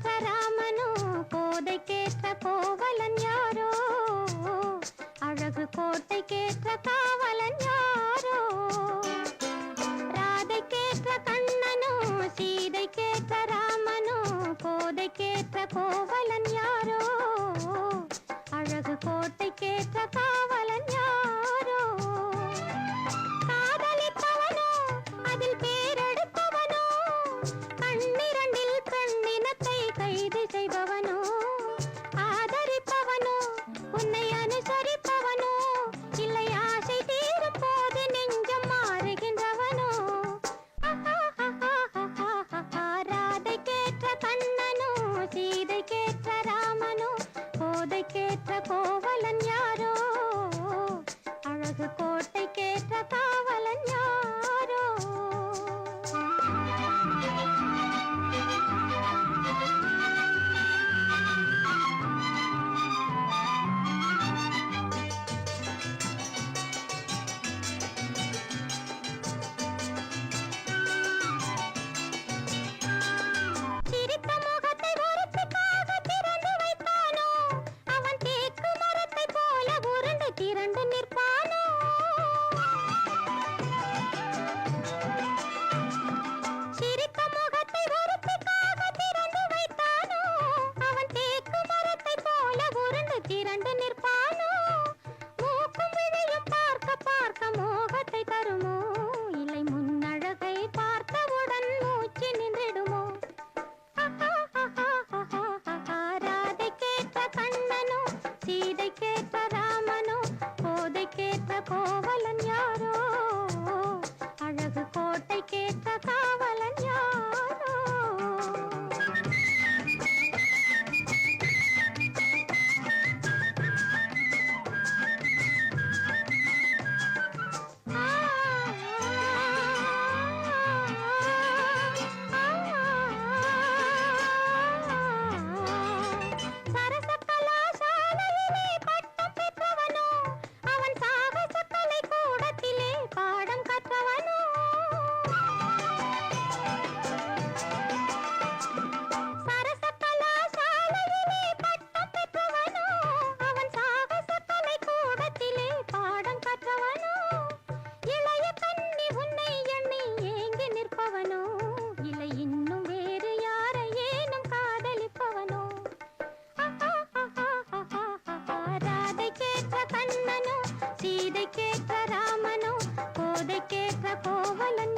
சீதைக்கேற்ற ராமனோ கோதைக்கேற்ற கோவலன் யாரோ அழகு கோட்டைக்கேற்ற காவலன் யாரோ ராதைக்கேற்ற கண்ணனோ சீதைக்கேற்ற ராமனோ கோதைக்கேற்ற கோவலன் யாரோ அழகு கோட்டைக்கேற்ற காவலன் யாரோ காதலிப்பவனோ அதில் பேரெடுப்பவனோ கண்ணிரண்டில் பெண்ணினத்தை கைது செய்பவனோ ஆதரிப்பவனோ உன்னை அனுசரிப்பவனோ இல்லை ஆசை தீரும் போது நெஞ்சம் மாறுகின்றவனோ ராதைக்கேற்ற கண்ணனோ சீதைக்கேற்ற ராமனோ கோதைக்கேற்ற கோவலன் யாரோ அழகு கோட்டைக்கேற்ற காவலன் யாரோ சிரித்த முகத்தை ஒருத்திக்காக திறந்து வைத்தானோ அவன் தேக்கு மரத்தை போல உருண்டு திரண்டு நிற்பானோ சிரித்த முகத்தை ஒருத்திக்காக திறந்து வைத்தானோ அவன் தேக்கு மரத்தை போல உருண்டு திரண்டு நிற்பானோ மூக்கும் விழியும் பார்க்க பார்க்க மோகத்தை தருமோ இல்லை முன்னழகை பார்த்தவுடன் மூச்சு நின்றிடுமோ ராதைக்கேற்ற கண்ணனோ சீதைக்கேற்ற ராமனோ கோதைக்கேற்ற கோவலன் யாரோ அழகு கோட்டைக்கேற்ற காவலன் யாரோ சரச கலாசாலையிலே பட்டம் பெற்றவனோ அவன் சாகச கலை கூடத்திலே பாடம் கற்றவனோ சரச கலாசாலையிலே பட்டம் பெற்றவனோ அவன் சாகச கலை கூடத்திலே பாடம் கற்றவனோ இளைய கண்ணி உன்னை எண்ணி ஏங்கி நிற்பவனோ இல்லை இன்னும் வேறு யாரை ஏனும் காதலிப்பவனோ ராதைக்கேற்ற கண்ணனோ சீதைக்கேற்ற ராமனோ கோதைக்கேற்ற கோவலன்